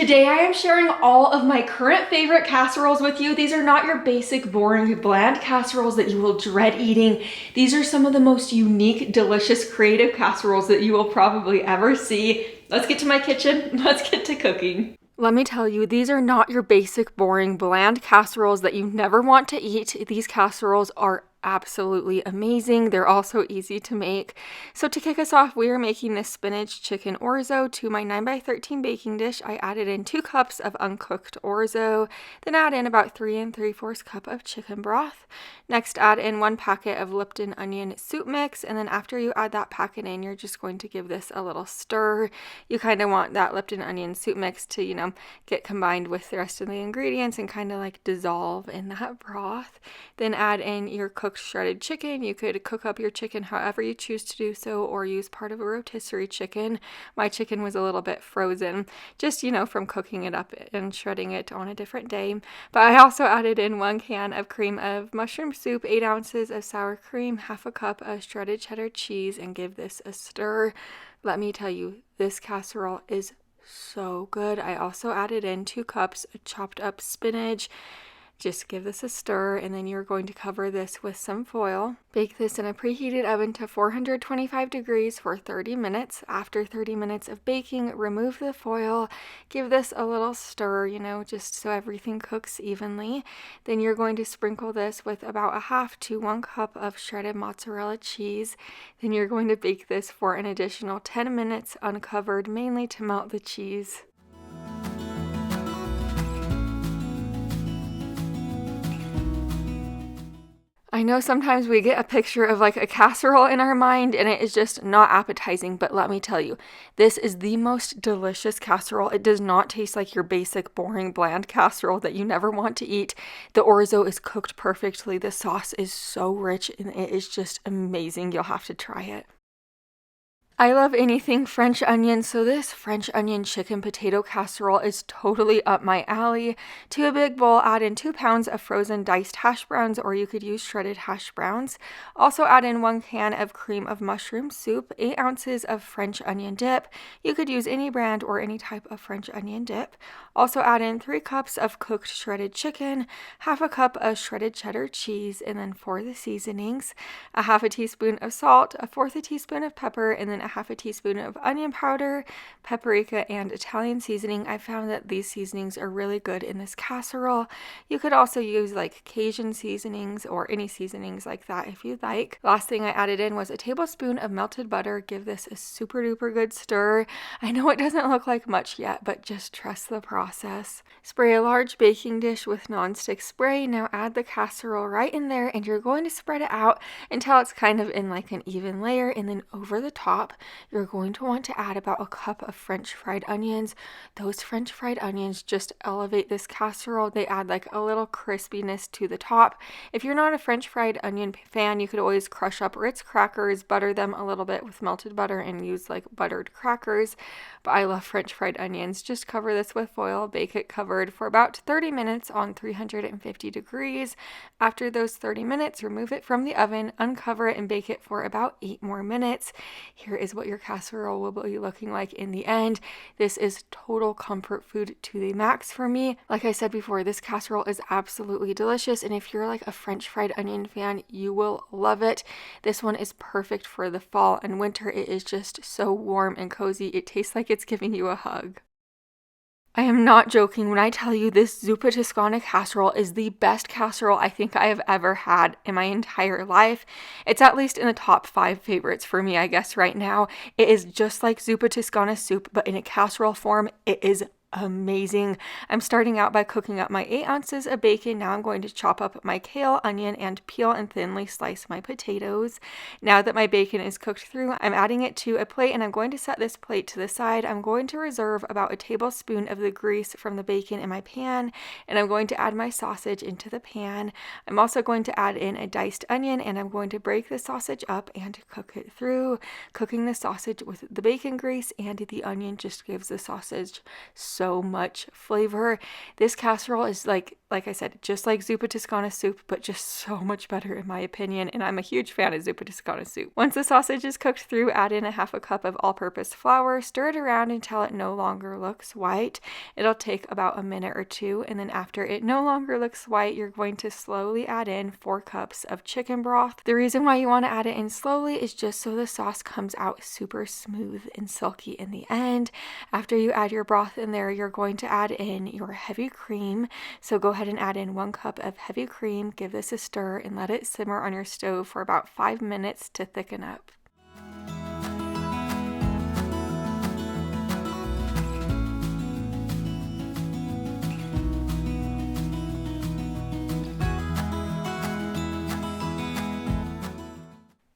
Today I am sharing all of my current favorite casseroles with you. These are not your basic, boring, bland casseroles that you will dread eating. These are some of the most unique, delicious, creative casseroles that you will probably ever see. Let's get to my kitchen. Let's get to cooking. Let me tell you, these are not your basic, boring, bland casseroles that you never want to eat. These casseroles are absolutely amazing. They're also easy to make. So to kick us off, we are making this spinach chicken orzo. To my 9x13 baking dish, I added in 2 cups of uncooked orzo, then add in about 3 3/4 cup of chicken broth. Next, add in 1 packet of Lipton onion soup mix, and then after you add that packet in, you're just going to give this a little stir. You kind of want that Lipton onion soup mix to, get combined with the rest of the ingredients and kind of like dissolve in that broth. Then add in your cooked shredded chicken. You could cook up your chicken however you choose to do so, or use part of a rotisserie chicken. My chicken was a little bit frozen, just from cooking it up and shredding it on a different day. But I also added in 1 can of cream of mushroom soup, 8 ounces of sour cream, half a cup of shredded cheddar cheese, and give this a stir. Let me tell you, this casserole is so good. I also added in 2 cups of chopped up spinach. Just give this a stir, and then you're going to cover this with some foil. Bake this in a preheated oven to 425 degrees for 30 minutes. After 30 minutes of baking, remove the foil. Give this a little stir, just so everything cooks evenly. Then you're going to sprinkle this with about 1/2 to 1 cup of shredded mozzarella cheese. Then you're going to bake this for an additional 10 minutes uncovered, mainly to melt the cheese. I know sometimes we get a picture of like a casserole in our mind and it is just not appetizing, but let me tell you, this is the most delicious casserole. It does not taste like your basic, boring, bland casserole that you never want to eat. The orzo is cooked perfectly. The sauce is so rich and it is just amazing. You'll have to try it. I love anything French onion, so this French onion chicken potato casserole is totally up my alley. To a big bowl, add in 2 pounds of frozen diced hash browns, or you could use shredded hash browns. Also add in 1 can of cream of mushroom soup, 8 ounces of French onion dip. You could use any brand or any type of French onion dip. Also add in 3 cups of cooked shredded chicken, half a cup of shredded cheddar cheese, and then for the seasonings, 1/2 teaspoon of salt, 1/4 teaspoon of pepper, and then 1/2 teaspoon of onion powder, paprika, and Italian seasoning. I found that these seasonings are really good in this casserole. You could also use like Cajun seasonings or any seasonings like that if you'd like. Last thing I added in was a tablespoon of melted butter. Give this a super duper good stir. I know it doesn't look like much yet, but just trust the process. Spray a large baking dish with nonstick spray. Now add the casserole right in there, and you're going to spread it out until it's kind of in like an even layer, and then over the top you're going to want to add about 1 cup of French fried onions. Those French fried onions just elevate this casserole. They add like a little crispiness to the top. If you're not a French fried onion fan, you could always crush up Ritz crackers, butter them a little bit with melted butter, and use like buttered crackers. But I love French fried onions. Just cover this with foil, bake it covered for about 30 minutes on 350 degrees. After those 30 minutes, remove it from the oven, uncover it, and bake it for about 8 more minutes. Here is what your casserole will be looking like in the end. This is total comfort food to the max for me. Like I said before, this casserole is absolutely delicious, and if you're like a French fried onion fan, you will love it. This one is perfect for the fall and winter. It is just so warm and cozy. It tastes like it's giving you a hug. I am not joking when I tell you this Zuppa Toscana casserole is the best casserole I think I have ever had in my entire life. It's at least in the top 5 favorites for me, I guess, right now. It is just like Zuppa Toscana soup, but in a casserole form. It is amazing. I'm starting out by cooking up my 8 ounces of bacon. Now I'm going to chop up my kale, onion, and peel and thinly slice my potatoes. Now that my bacon is cooked through, I'm adding it to a plate, and I'm going to set this plate to the side. I'm going to reserve about 1 tablespoon of the grease from the bacon in my pan, and I'm going to add my sausage into the pan. I'm also going to add in a diced onion, and I'm going to break the sausage up and cook it through. Cooking the sausage with the bacon grease and the onion just gives the sausage so much flavor. This casserole is like like I said, just like Zuppa Toscana soup, but just so much better in my opinion, and I'm a huge fan of Zuppa Toscana soup. Once the sausage is cooked through, add in a half a cup of all-purpose flour, stir it around until it no longer looks white. It'll take about a minute or two, and then after it no longer looks white, you're going to slowly add in 4 cups of chicken broth. The reason why you want to add it in slowly is just so the sauce comes out super smooth and silky in the end. After you add your broth in there, you're going to add in your heavy cream. So go ahead and add in 1 cup of heavy cream, give this a stir, and let it simmer on your stove for about 5 minutes to thicken up.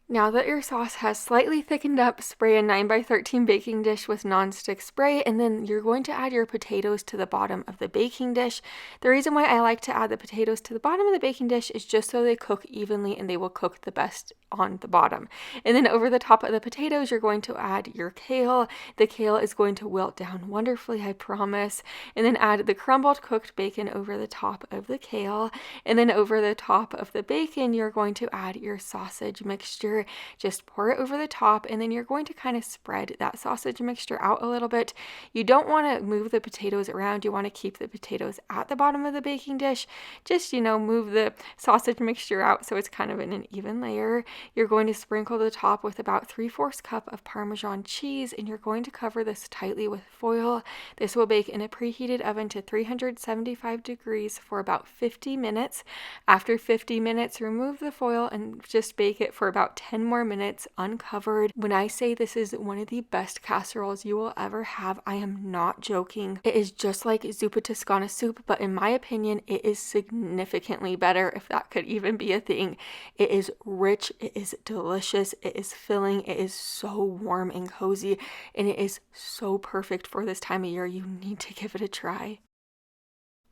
Now that your sauce has slightly thickened up, spray a 9x13 baking dish with nonstick spray, and then you're going to add your potatoes to the bottom of the baking dish. The reason why I like to add the potatoes to the bottom of the baking dish is just so they cook evenly and they will cook the best on the bottom. And then over the top of the potatoes, you're going to add your kale. The kale is going to wilt down wonderfully, I promise. And then add the crumbled cooked bacon over the top of the kale. And then over the top of the bacon, you're going to add your sausage mixture. Just pour it over the top, and then you're going to kind of spread that sausage mixture out a little bit. You don't want to move the potatoes around. You want to keep the potatoes at the bottom of the baking dish. Just, move the sausage mixture out so it's kind of in an even layer. You're going to sprinkle the top with about 3/4 cup of Parmesan cheese, and you're going to cover this tightly with foil. This will bake in a preheated oven to 375 degrees for about 50 minutes. After 50 minutes, remove the foil and just bake it for about 10 more minutes uncovered. When I say this is one of the best casseroles you will ever have, I am not joking. It is just like Zuppa Toscana soup, but in my opinion, it is significantly better, if that could even be a thing. It is rich, it is delicious, it is filling, it is so warm and cozy, and it is so perfect for this time of year. You need to give it a try.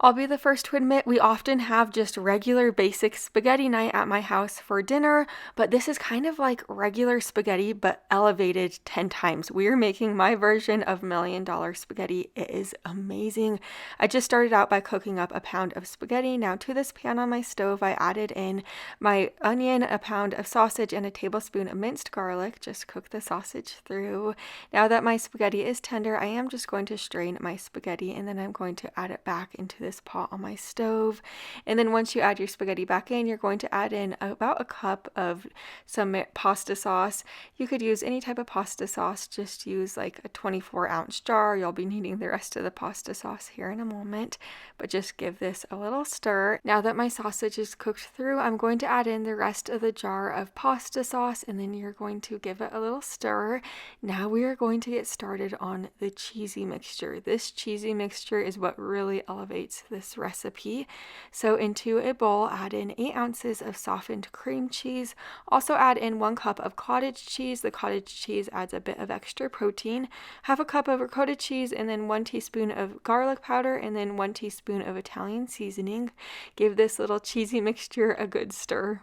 I'll be the first to admit we often have just regular basic spaghetti night at my house for dinner, but this is kind of like regular spaghetti but elevated 10 times. We are making my version of $1 million spaghetti. It is amazing. I just started out by cooking up a pound of spaghetti. Now to this pan on my stove, I added in my onion, a pound of sausage, and a tablespoon of minced garlic. Just cook the sausage through. Now that my spaghetti is tender, I am just going to strain my spaghetti, and then I'm going to add it back into this pot on my stove. And then once you add your spaghetti back in, you're going to add in about a cup of some pasta sauce. You could use any type of pasta sauce, just use like a 24-ounce jar. You'll be needing the rest of the pasta sauce here in a moment, but just give this a little stir. Now that my sausage is cooked through, I'm going to add in the rest of the jar of pasta sauce, and then you're going to give it a little stir. Now we are going to get started on the cheesy mixture. This cheesy mixture is what really elevates this recipe. So into a bowl, add in 8 ounces of softened cream cheese. Also add in 1 cup of cottage cheese. The cottage cheese adds a bit of extra protein. Half a cup of ricotta cheese, and then 1 teaspoon of garlic powder, and then 1 teaspoon of Italian seasoning. Give this little cheesy mixture a good stir.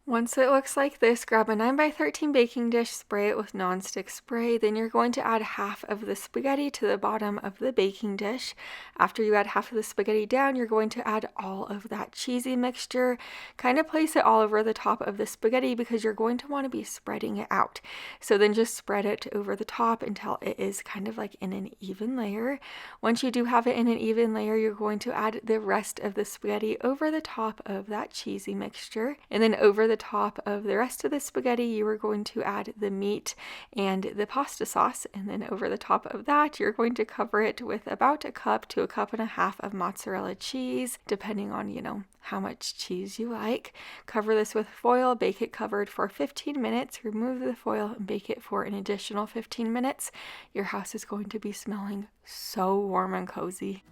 Once it looks like this, grab a 9x13 baking dish, spray it with nonstick spray. Then you're going to add half of the spaghetti to the bottom of the baking dish. After you add half of the spaghetti down, you're going to add all of that cheesy mixture. Kind of place it all over the top of the spaghetti because you're going to want to be spreading it out. So then just spread it over the top until it is kind of like in an even layer. Once you do have it in an even layer, you're going to add the rest of the spaghetti over the top of that cheesy mixture. And then over the top of the rest of the spaghetti, you are going to add the meat and the pasta sauce, and then over the top of that, you're going to cover it with about a cup to a cup and a half of mozzarella cheese, depending on, how much cheese you like. Cover this with foil, bake it covered for 15 minutes, remove the foil and bake it for an additional 15 minutes. Your house is going to be smelling so warm and cozy.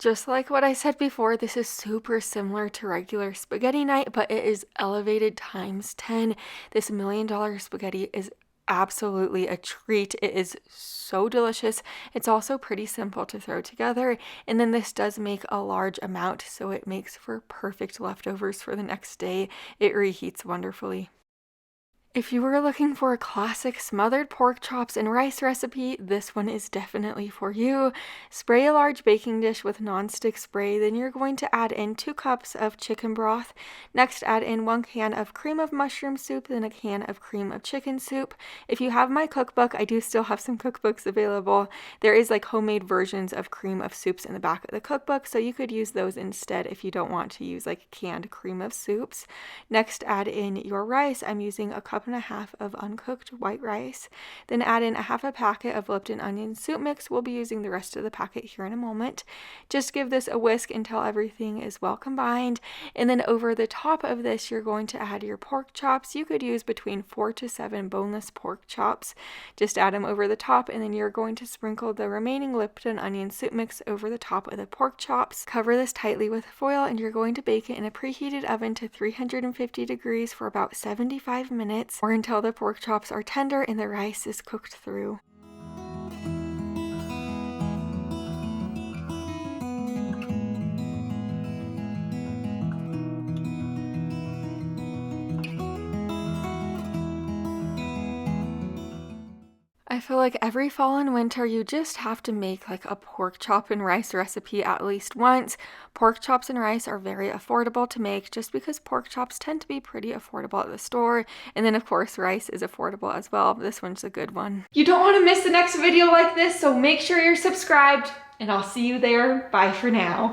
Just like what I said before, this is super similar to regular spaghetti night, but it is elevated times 10. This $1 million spaghetti is absolutely a treat. It is so delicious. It's also pretty simple to throw together, and then this does make a large amount, so it makes for perfect leftovers for the next day. It reheats wonderfully. If you were looking for a classic smothered pork chops and rice recipe, this one is definitely for you. Spray a large baking dish with nonstick spray, then you're going to add in 2 cups of chicken broth. Next, add in 1 can of cream of mushroom soup, then a can of cream of chicken soup. If you have my cookbook, I do still have some cookbooks available. There is like homemade versions of cream of soups in the back of the cookbook, so you could use those instead if you don't want to use like canned cream of soups. Next, add in your rice. I'm using a cup and a half of uncooked white rice. Then add in a half a packet of Lipton onion soup mix. We'll be using the rest of the packet here in a moment. Just give this a whisk until everything is well combined. And then over the top of this, you're going to add your pork chops. You could use between 4 to 7 boneless pork chops. Just add them over the top, and then you're going to sprinkle the remaining Lipton onion soup mix over the top of the pork chops. Cover this tightly with foil, and you're going to bake it in a preheated oven to 350 degrees for about 75 minutes, or until the pork chops are tender and the rice is cooked through. I feel like every fall and winter you just have to make like a pork chop and rice recipe at least once. Pork chops and rice are very affordable to make just because pork chops tend to be pretty affordable at the store. And then of course rice is affordable as well. This one's a good one. You don't want to miss the next video like this, so make sure you're subscribed and I'll see you there. Bye for now.